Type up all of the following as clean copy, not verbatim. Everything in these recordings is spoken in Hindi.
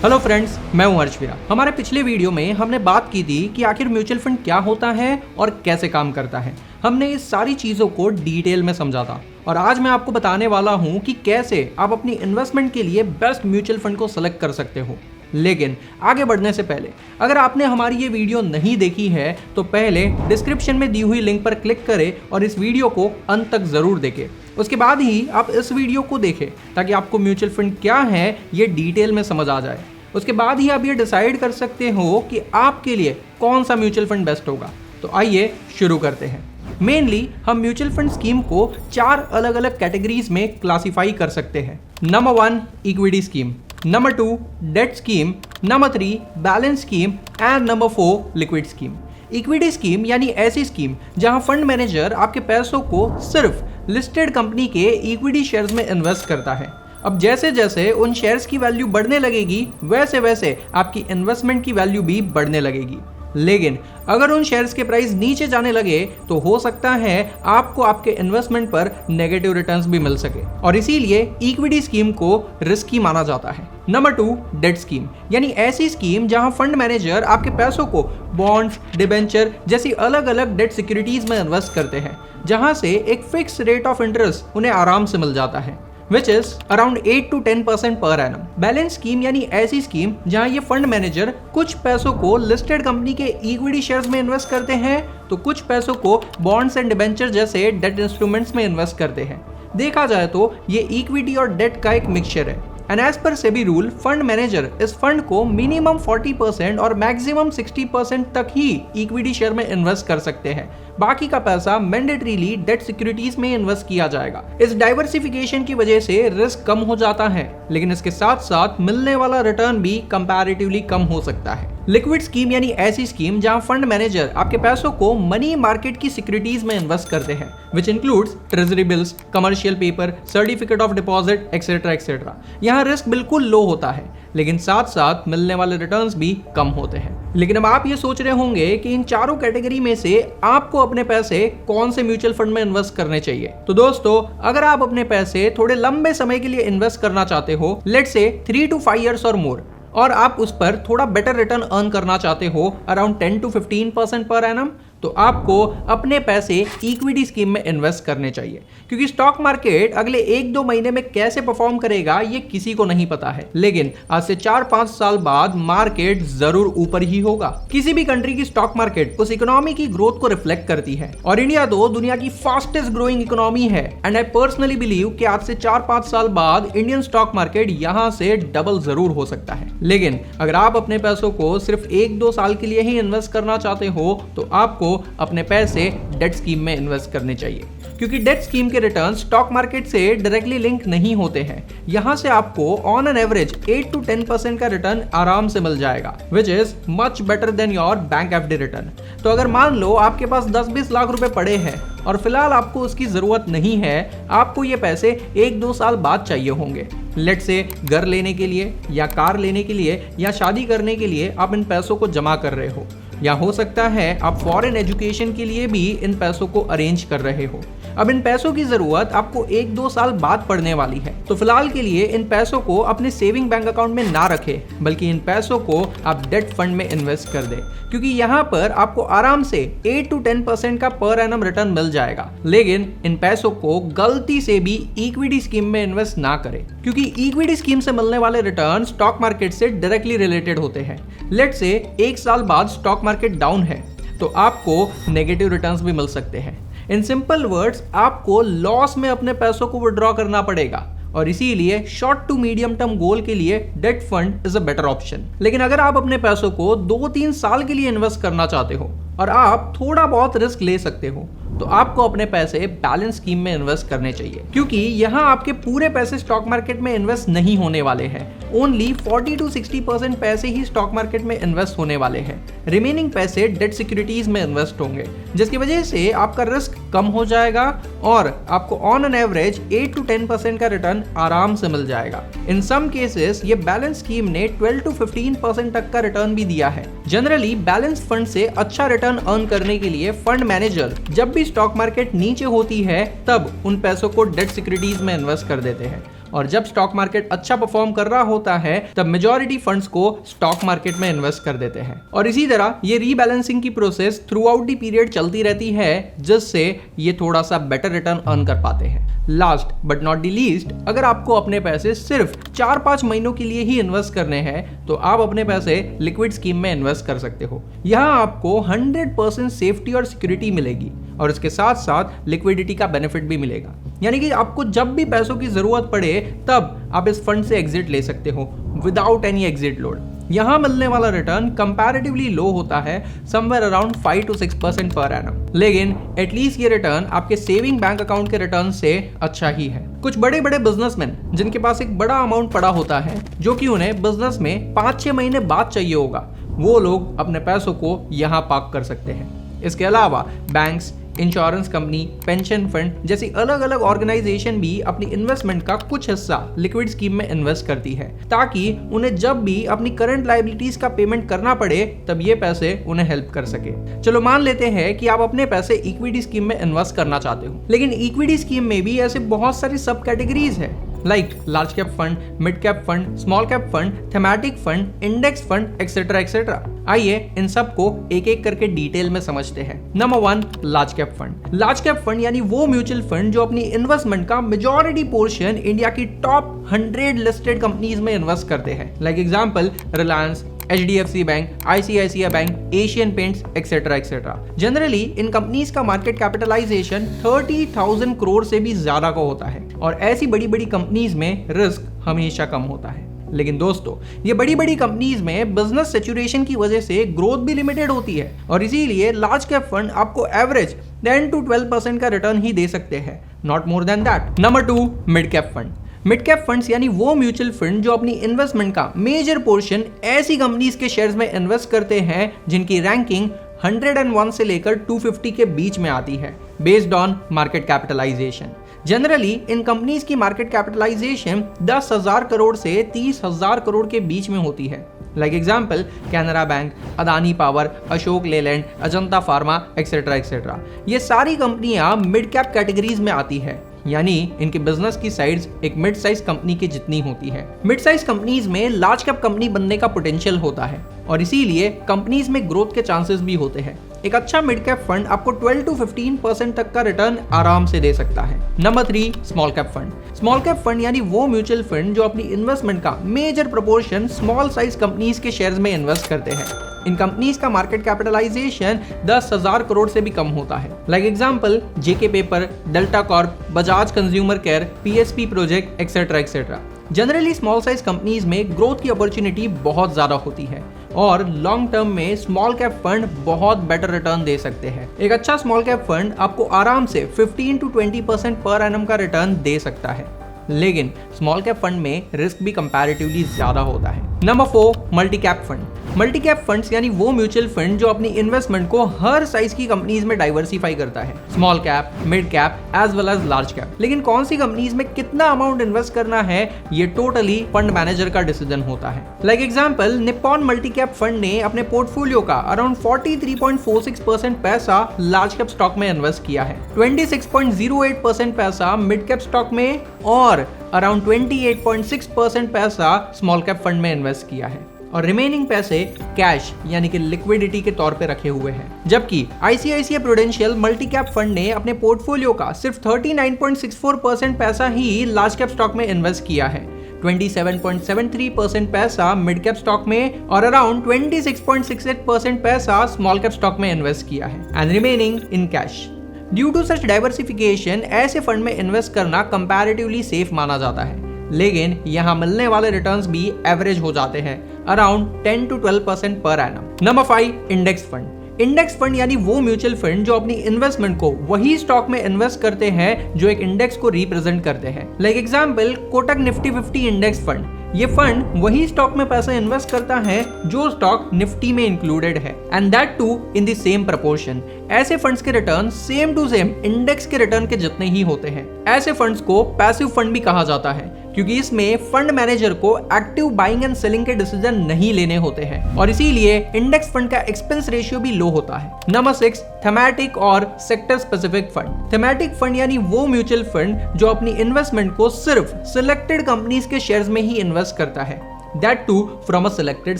हेलो फ्रेंड्स, मैं हूं हर्षवीरा। हमारे पिछले वीडियो में हमने बात की थी कि आखिर म्यूचुअल फंड क्या होता है और कैसे काम करता है। हमने इस सारी चीज़ों को डिटेल में समझा था और आज मैं आपको बताने वाला हूं कि कैसे आप अपनी इन्वेस्टमेंट के लिए बेस्ट म्यूचुअल फंड को सेलेक्ट कर सकते हो। लेकिन आगे बढ़ने से पहले अगर आपने हमारी ये वीडियो नहीं देखी है तो पहले डिस्क्रिप्शन में दी हुई लिंक पर क्लिक करें और इस वीडियो को अंत तक ज़रूर देखें। उसके बाद ही आप इस वीडियो को देखें ताकि आपको म्यूचुअल फंड क्या है ये डिटेल में समझ आ जाए। उसके बाद ही आप ये डिसाइड कर सकते हो कि आपके लिए कौन सा म्यूचुअल फंड बेस्ट होगा। तो आइए शुरू करते हैं। मेनली हम म्यूचुअल फंड स्कीम को 4 अलग अलग कैटेगरीज में क्लासिफाई कर सकते हैं। Number 1 equity scheme, number 2 debt scheme, number 3 balance scheme and number 4 liquid scheme. Equity scheme यानी ऐसी स्कीम जहां फंड मैनेजर आपके पैसों को सिर्फ लिस्टेड कंपनी के इक्विटी शेयर्स में इन्वेस्ट करता है। अब जैसे जैसे उन शेयर्स की वैल्यू बढ़ने लगेगी वैसे वैसे आपकी इन्वेस्टमेंट की वैल्यू भी बढ़ने लगेगी। लेकिन अगर उन शेयर्स के प्राइस नीचे जाने लगे तो हो सकता है आपको आपके इन्वेस्टमेंट पर नेगेटिव रिटर्न्स भी मिल सके और इसीलिए इक्विटी स्कीम को रिस्की माना जाता है। नंबर 2 डेट स्कीम यानी ऐसी स्कीम जहां फंड मैनेजर आपके पैसों को बॉन्ड्स, डिबेंचर जैसी अलग अलग डेट सिक्योरिटीज में इन्वेस्ट करते हैं, जहां से एक फिक्स रेट ऑफ इंटरेस्ट उन्हें आराम से मिल जाता है, which is around 8 to 10% per annum। Balance scheme यानी ऐसी स्कीम जहां ये फंड मैनेजर कुछ पैसों को लिस्टेड कंपनी के इक्विटी शेयर्स में इन्वेस्ट करते हैं तो कुछ पैसों को बॉन्ड्स एंड डिबेंचर जैसे डेट इंस्ट्रूमेंट्स में इन्वेस्ट करते हैं। देखा जाए तो ये इक्विटी और डेट का एक मिक्सचर है and as per SEBI rule fund manager इस फंड को मिनिमम 40% और मैक्सिमम 60% तक ही इक्विटी शेयर में इन्वेस्ट कर सकते हैं। बाकी का पैसा मैंडेटरीली डेट सिक्योरिटीज में इन्वेस्ट किया जाएगा। इस डाइवर्सिफिकेशन की वजह से रिस्क कम हो जाता है लेकिन इसके साथ साथ मिलने वाला रिटर्न भी कंपैरेटिवली कम हो सकता है। लिक्विड स्कीम यानी ऐसी स्कीम जहां फंड मैनेजर आपके पैसों को मनी मार्केट की सिक्योरिटीज में इन्वेस्ट करते हैं, which includes treasury bills, commercial paper, certificate of deposit etcetera etcetera. यहाँ रिस्क बिल्कुल लो होता है लेकिन साथ साथ मिलने वाले रिटर्न्स भी कम होते हैं। लेकिन अब आप ये सोच रहे होंगे कि इन चारों कैटेगरी में से आपको अपने पैसे कौन से म्यूचुअल फंड में इन्वेस्ट करने चाहिए। तो दोस्तों, अगर आप अपने पैसे थोड़े लंबे समय के लिए इन्वेस्ट करना चाहते हो, लेट्स से 3 to 5 years और मोर, और आप उस पर थोड़ा बेटर रिटर्न अर्न करना चाहते हो अराउंड 10 to 15% पर एनम, तो आपको अपने पैसे इक्विटी स्कीम में इन्वेस्ट करने चाहिए क्योंकि स्टॉक मार्केट अगले 1-2 महीने में कैसे परफॉर्म करेगा ये किसी को नहीं पता है। लेकिन आज से 4-5 साल बाद मार्केट जरूर ऊपर ही होगा। किसी भी कंट्री की स्टॉक मार्केट उस इकोनॉमी की ग्रोथ को रिफ्लेक्ट करती है और इंडिया तो दुनिया की फास्टेस्ट ग्रोइंग इकोनॉमी है एंड आई पर्सनली बिलीव कि आज से 4-5 साल बाद इंडियन स्टॉक मार्केट यहाँ से डबल जरूर हो सकता है। लेकिन अगर आप अपने पैसों को सिर्फ 1-2 साल के लिए ही इन्वेस्ट करना चाहते हो तो आपको अपने पैसे डेट स्कीम में इन्वेस्ट करने चाहिए क्योंकि डेट स्कीम के रिटर्न स्टॉक मार्केट से डायरेक्टली लिंक नहीं होते हैं। यहां से आपको ऑन एन एवरेज 8 to 10% का रिटर्न आराम से मिल जाएगा, which is much better than your bank FD return. तो अगर मान लो आपके पास 10-20 लाख रुपए पड़े हैं और फिलहाल आपको उसकी जरूरत नहीं है, आपको ये पैसे 1-2 साल बाद चाहिए होंगे, लेट से घर लेने के लिए या कार लेने के लिए या शादी करने के लिए आप इन पैसों को जमा कर रहे हो, या हो सकता है आप फॉरेन एजुकेशन के लिए भी इन पैसों को अरेंज कर रहे हो। अब इन पैसों की जरूरत आपको 1-2 साल बाद पड़ने वाली है, तो फिलहाल के लिए इन पैसों को अपने सेविंग बैंक अकाउंट में ना रखें बल्कि इन पैसों को आप डेट फंड में इन्वेस्ट कर दें क्योंकि यहाँ पर आपको आराम से 8 to 10% का पर एनम रिटर्न मिल जाएगा। लेकिन इन पैसों को गलती से भी इक्विटी स्कीम में इन्वेस्ट ना करें क्योंकि इक्विटी स्कीम से मिलने वाले रिटर्न स्टॉक मार्केट से डायरेक्टली रिलेटेड होते हैं। लेट्स से 1 साल बाद स्टॉक मार्केट डाउन है तो आपको नेगेटिव रिटर्न्स भी मिल सकते हैं। इन सिंपल वर्ड्स, आपको लॉस में अपने पैसों को विड्रॉ करना पड़ेगा और इसीलिए short to medium term goal के लिए debt fund is a better option. लेकिन अगर आप अपने पैसों को 2-3 साल के लिए इन्वेस्ट करना चाहते हो और आप थोड़ा बहुत रिस्क ले सकते हो तो आपको अपने पैसे बैलेंस स्कीम में इन्वेस्ट करने चाहिए क्योंकि यहाँ आपके पूरे पैसे स्टॉक मार्केट में इन्वेस्ट नहीं होने वाले हैं। ओनली 40 to 60% पैसे ही स्टॉक मार्केट में इन्वेस्ट होने वाले हैं। रिमेनिंग पैसे डेट सिक्योरिटीज में इन्वेस्ट होंगे जिसकी वजह से आपका रिस्क कम हो जाएगा और आपको ऑन एन एवरेज 8 to 10% का रिटर्न आराम से मिल जाएगा। इन सम केसेस ये बैलेंस स्कीम ने 12 to 15% तक का रिटर्न भी दिया है। जनरली बैलेंस फंड से अच्छा रिटर्न अर्न करने के लिए फंड मैनेजर जब भी स्टॉक मार्केट नीचे होती है तब उन पैसों को डेट सिक्योरिटीज में इन्वेस्ट कर देते हैं और जब स्टॉक मार्केट अच्छा परफॉर्म कर रहा होता है तब मेजॉरिटी फंड्स को स्टॉक मार्केट में इन्वेस्ट कर देते हैं और इसी तरह ये रीबैलेंसिंग की process through out the period चलती रहती है जिससे ये थोड़ा सा बेटर रिटर्न अर्न कर पाते हैं। Last but not the least, अगर आपको अपने पैसे सिर्फ 4-5 महीनों के लिए ही इन्वेस्ट करने हैं तो आप अपने पैसे लिक्विड स्कीम में इन्वेस्ट कर सकते हो। यहाँ आपको 100% सेफ्टी और सिक्योरिटी मिलेगी और इसके साथ साथ लिक्विडिटी का बेनिफिट भी मिलेगा, यानी कि आपको जब भी पैसों की जरूरत पड़े तब आप इस फंड से एग्जिट ले सकते हो विदाउट एनी एग्जिट लोड। यहाँ मिलने वाला रिटर्न कंपैरेटिवली लो होता है, somewhere around 5 to 6% per annum, लेकिन एटलीस्ट ये रिटर्न आपके सेविंग बैंक अकाउंट के रिटर्न से अच्छा ही है। कुछ बड़े बड़े बिजनेसमैन जिनके पास एक बड़ा अमाउंट पड़ा होता है जो कि उन्हें बिजनेस में 5-6 महीने बाद चाहिए होगा, वो लोग अपने पैसों को यहाँ पार्क कर सकते हैं। इसके अलावा banks, insurance company, pension fund जैसी अलग अलग ऑर्गेनाइजेशन भी अपनी इन्वेस्टमेंट का कुछ हिस्सा लिक्विड स्कीम में इन्वेस्ट करती है ताकि उन्हें जब भी अपनी करंट लायबिलिटीज का पेमेंट करना पड़े तब ये पैसे उन्हें हेल्प कर सके। चलो मान लेते हैं कि आप अपने पैसे इक्विटी स्कीम में इन्वेस्ट करना चाहते हो, लेकिन इक्विटी स्कीम में भी ऐसे बहुत सारी सब कैटेगरीज है like large cap fund, mid cap fund, small cap fund, thematic fund, index fund etcetera etcetera. आइए इन सब को एक एक करके डिटेल में समझते हैं। Number 1, large cap fund. Large cap fund यानी वो म्यूचुअल फंड जो अपनी इन्वेस्टमेंट का मेजॉरिटी पोर्शन इंडिया की टॉप 100 लिस्टेड कंपनीज में इन्वेस्ट करते हैं, like example Reliance, HDFC bank, ICICI bank, Asian paints etcetera etcetera. Generally इन कंपनीज का मार्केट कैपिटलाइजेशन 30,000 करोड़ से भी ज्यादा का होता है और ऐसी बड़ी बड़ी कंपनीज में रिस्क हमेशा कम होता है। लेकिन दोस्तों, ये बड़ी बड़ी कंपनीज में बिजनेस सैचुरेशन की वजह से ग्रोथ भी लिमिटेड होती है और इसीलिए लार्ज कैप फंड आपको एवरेज 10 to 12% का रिटर्न ही दे सकते हैं, not more than that. Number 2, mid cap fund. Mid cap funds यानी वो म्यूचुअल फंड जो अपनी इन्वेस्टमेंट का मेजर पोर्शन ऐसी कंपनीज के शेयर्स में इन्वेस्ट करते हैं जिनकी रैंकिंग 101 से लेकर 250 के बीच में आती है based on market capitalization. Generally इन कंपनीज की मार्केट कैपिटलाइजेशन 10,000 करोड़ से 30,000 करोड़ के बीच में होती है, like example Canara bank, Adani power, Ashok Leyland, Ajanta pharma etcetera etcetera. ये सारी कंपनियां मिड कैप कैटेगरीज में आती है, यानी इनके बिजनेस की साइज एक मिड साइज कंपनी के जितनी होती है। मिड साइज कंपनीज में लार्ज कैप कंपनी बनने का पोटेंशियल होता है और इसीलिए कंपनीज में ग्रोथ के चांसेस भी होते हैं। एक अच्छा मिड कैप फंड आपको 12 to 15% तक का रिटर्न आराम से दे सकता है। Number 3, small cap fund. Small cap fund यानी वो म्यूचुअल फंड जो अपनी इन्वेस्टमेंट का major proportion small size companies के शेयर्स में इन्वेस्ट करते हैं। इन कंपनीज का मार्केट कैपिटलाइजेशन 10,000 करोड़ से भी कम होता है, like example JK Paper, Delta Corp, Bajaj Consumer Care, PSP Project etcetera etcetera. Generally small size companies में ग्रोथ की अपॉर्चुनिटी बहुत ज्यादा होती है और लॉन्ग टर्म में स्मॉल कैप फंड बहुत बेटर रिटर्न दे सकते हैं। एक अच्छा स्मॉल कैप फंड आपको आराम से 15 to 20% पर एनम का रिटर्न दे सकता है, लेकिन स्मॉल कैप फंड में रिस्क भी कंपैरेटिवली ज्यादा होता है। Number 4, multi cap fund. Multi cap funds यानी वो म्यूचुअल फंड जो अपनी इन्वेस्टमेंट को हर साइज की कंपनीज में डाइवर्सिफाई करता है, small cap, mid cap as well as large cap. लेकिन कौन सी कंपनीज में कितना अमाउंट इन्वेस्ट करना है ये टोटली फंड मैनेजर का डिसीजन होता है। Like example Nippon multi cap fund ने अपने पोर्टफोलियो का अराउंड 43.46% पैसा लार्ज कैप स्टॉक में इन्वेस्ट किया है, 26.08% पैसा मिड कैप स्टॉक में और अराउंड 28.6% पैसा स्मॉल कैप फंड में इन्वेस्ट किया है और रिमेनिंग पैसे कैश यानी कि लिक्विडिटी के तौर पे रखे हुए हैं। जबकि ICICI prudential multi cap fund ने अपने पोर्टफोलियो का सिर्फ 39.64% पैसा ही लार्ज कैप स्टॉक में इन्वेस्ट किया है, 27.73% पैसा मिड कैप स्टॉक में और अराउंड 26.68% पैसा स्मॉल कैप स्टॉक में इन्वेस्ट किया है and remaining in cash. Due to such diversification ऐसे फंड में इन्वेस्ट करना कंपैरेटिवली सेफ माना जाता है, लेकिन यहाँ मिलने वाले रिटर्न्स भी एवरेज हो जाते हैं around 10 to 12% per annum. Number 5, index fund. Index fund यानी वो म्यूचुअल फंड जो अपनी इन्वेस्टमेंट को वही स्टॉक में इन्वेस्ट करते हैं जो एक इंडेक्स को रिप्रेजेंट करते हैं, like example Kotak Nifty 50 index fund. ये फंड वही स्टॉक में पैसा इन्वेस्ट करता है जो स्टॉक निफ्टी में इंक्लूडेड है and that too in the same proportion. ऐसे फंड्स के return same to same index के रिटर्न के जितने ही होते हैं। ऐसे फंड्स को पैसिव फंड भी कहा जाता है, क्योंकि इसमें फंड मैनेजर को एक्टिव बाइंग एंड सेलिंग के डिसीजन नहीं लेने होते हैं और इसीलिए इंडेक्स फंड का एक्सपेंस रेशियो भी लो होता है। नंबर 6, थीमेटिक और sector specific fund. Thematic fund यानी वो म्यूचुअल फंड जो अपनी इन्वेस्टमेंट को सिर्फ सिलेक्टेड कंपनीज के शेयर्स में ही इन्वेस्ट करता है, that too from a selected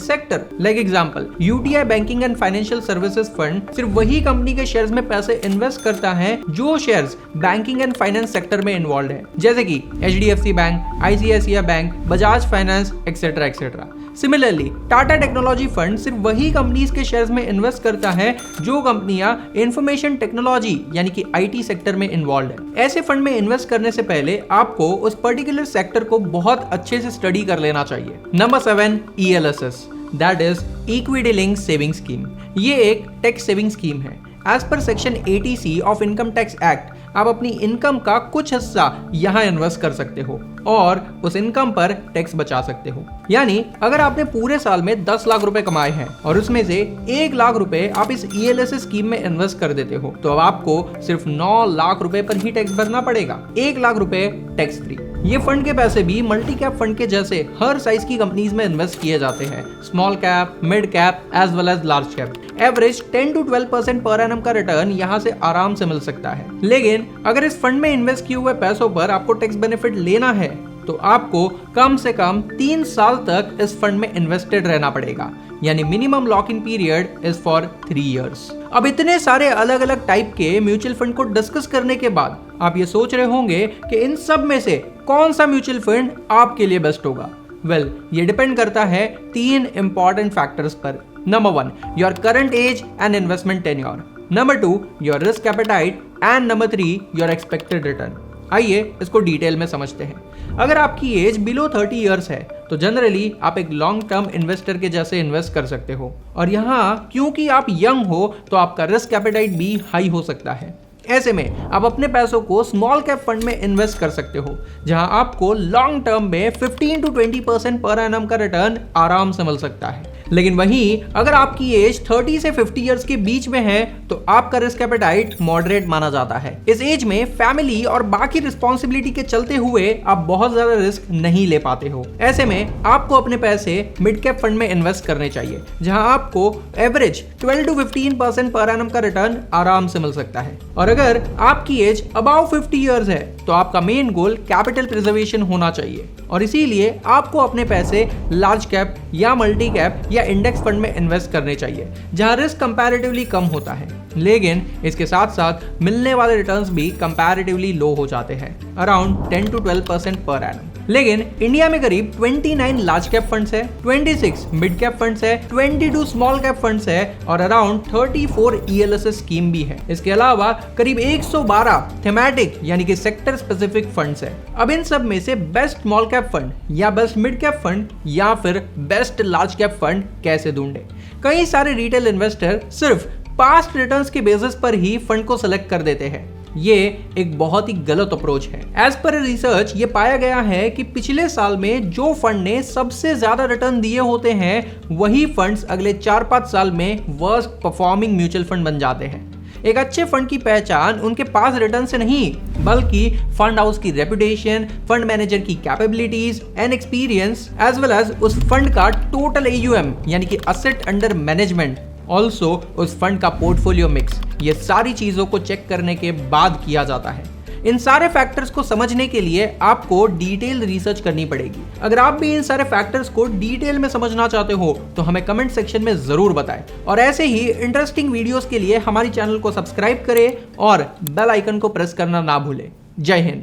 sector. Like example, UTI Banking and Financial Services Fund सिर्फ वही कंपनी के शेयर्स में पैसे इन्वेस्ट करता है जो shares banking and finance sector में इन्वॉल्व है, जैसे कि HDFC bank, ICICI bank, Bajaj finance etcetera etcetera. Similarly Tata technology fund सिर्फ वही कंपनीज के शेयर्स में इन्वेस्ट करता है जो कंपनियां इंफॉर्मेशन टेक्नोलॉजी यानी कि IT सेक्टर में इन्वॉल्व है। ऐसे फंड में इन्वेस्ट करने से पहले आपको उस पर्टिकुलर सेक्टर को बहुत अच्छे से स्टडी कर लेना चाहिए। Number 7, ELSS, that is equity linked saving scheme. ये एक टैक्स सेविंग स्कीम है। As per section 80C of income tax act आप अपनी इनकम का कुछ हिस्सा यहाँ इन्वेस्ट कर सकते हो और उस इनकम पर टैक्स बचा सकते हो। यानी अगर आपने पूरे साल में 10 लाख रुपए कमाए हैं और उसमें से 1 लाख रुपए आप इस ELSS स्कीम में इन्वेस्ट कर देते हो, तो अब आपको सिर्फ 9 लाख रुपए पर ही टैक्स भरना पड़ेगा, 1 लाख रुपए टैक्स फ्री। ये फंड के पैसे भी मल्टी कैप फंड के जैसे हर साइज की कंपनीज में इन्वेस्ट किए जाते हैं, small cap, mid cap as well as large cap. Average 10 to 12% per annum का रिटर्न यहाँ से आराम से मिल सकता है। लेकिन अगर इस फंड में इन्वेस्ट किए हुए पैसों पर आपको टैक्स बेनिफिट लेना है तो आपको कम से कम 3 साल तक इस फंड में इन्वेस्टेड रहना पड़ेगा, यानी minimum lock in period is for 3 years. अब इतने सारे अलग अलग टाइप के म्यूचुअल फंड को डिस्कस करने के बाद आप ये सोच रहे होंगे कि इन सब में से कौन सा म्यूचुअल फंड आपके लिए बेस्ट होगा। वेल, ये डिपेंड करता है 3 इंपॉर्टेंट फैक्टर्स पर। Number 1, your current age and investment tenure. Number 2, your risk appetite and number 3, your expected return. आइए इसको डिटेल में समझते हैं। अगर आपकी एज बिलो 30 इयर्स है तो जनरली आप एक लॉन्ग टर्म इन्वेस्टर के जैसे इन्वेस्ट कर सकते हो और यहाँ क्योंकि आप यंग हो तो आपका रिस्क एपेटाइट भी हाई हो सकता है। ऐसे में आप अपने पैसों को स्मॉल कैप फंड में इन्वेस्ट कर सकते हो जहां आपको लॉन्ग टर्म में 15 to 20% पर एनम का रिटर्न आराम से मिल सकता है। लेकिन वहीं अगर आपकी एज 30 से 50 इयर्स के बीच में है तो आपका रिस्क एपेटाइट मॉडरेट माना जाता है। इस एज में फैमिली और बाकी रिस्पॉन्सिबिलिटी के चलते हुए आप बहुत ज्यादा रिस्क नहीं ले पाते हो। ऐसे में आपको अपने पैसे मिड कैप फंड में इन्वेस्ट करने चाहिए जहां आपको एवरेज 12 to 15% पर एनम का रिटर्न आराम से मिल सकता है। और अगर आपकी एज अबाउ 50 इयर्स है तो आपका मेन गोल कैपिटल प्रिजर्वेशन होना चाहिए और इसीलिए आपको अपने पैसे लार्ज कैप या मल्टी कैप या इंडेक्स फंड में इन्वेस्ट करने चाहिए जहां रिस्क कंपैरेटिवली कम होता है, लेकिन इसके साथ साथ मिलने वाले रिटर्न्स भी कंपैरेटिवली लो हो जाते हैं, अराउंड 10 to 12% पर एनम। लेकिन इंडिया में करीब 29 लार्ज कैप फंड्स है, 26 मिड कैप फंड्स है, 22 स्मॉल कैप फंड्स है और अराउंड 34 ELSS स्कीम भी है। इसके अलावा करीब 112 थीमेटिक यानी कि सेक्टर स्पेसिफिक फंड्स है। अब इन सब में से बेस्ट स्मॉल कैप फंड या बेस्ट मिड कैप फंड या फिर बेस्ट लार्ज कैप फंड कैसे ढूंढे? कई सारे रिटेल इन्वेस्टर सिर्फ पास्ट रिटर्न्स के बेसिस पर ही फंड को सिलेक्ट कर देते हैं। ये एक बहुत ही गलत अप्रोच है। एज पर रिसर्च ये पाया गया है कि पिछले साल में जो फंड ने सबसे ज्यादा रिटर्न दिए होते हैं वही फंड्स अगले 4-5 साल में वर्स्ट परफॉर्मिंग म्यूचुअल फंड बन जाते हैं। एक अच्छे फंड की पहचान उनके पास रिटर्न से नहीं बल्कि फंड हाउस की रेपुटेशन, फंड मैनेजर की capabilities and experience as well as उस फंड का टोटल AUM यानी कि असेट अंडर मैनेजमेंट, ऑल्सो उस फंड का पोर्टफोलियो मिक्स, ये सारी चीजों को चेक करने के बाद किया जाता है। इन सारे फैक्टर्स को समझने के लिए आपको डिटेल रिसर्च करनी पड़ेगी। अगर आप भी इन सारे फैक्टर्स को डिटेल में समझना चाहते हो तो हमें कमेंट सेक्शन में जरूर बताएं और ऐसे ही इंटरेस्टिंग वीडियोस के लिए हमारी चैनल को सब्सक्राइब करें और बेल आइकन को प्रेस करना ना भूलें। जय हिंद।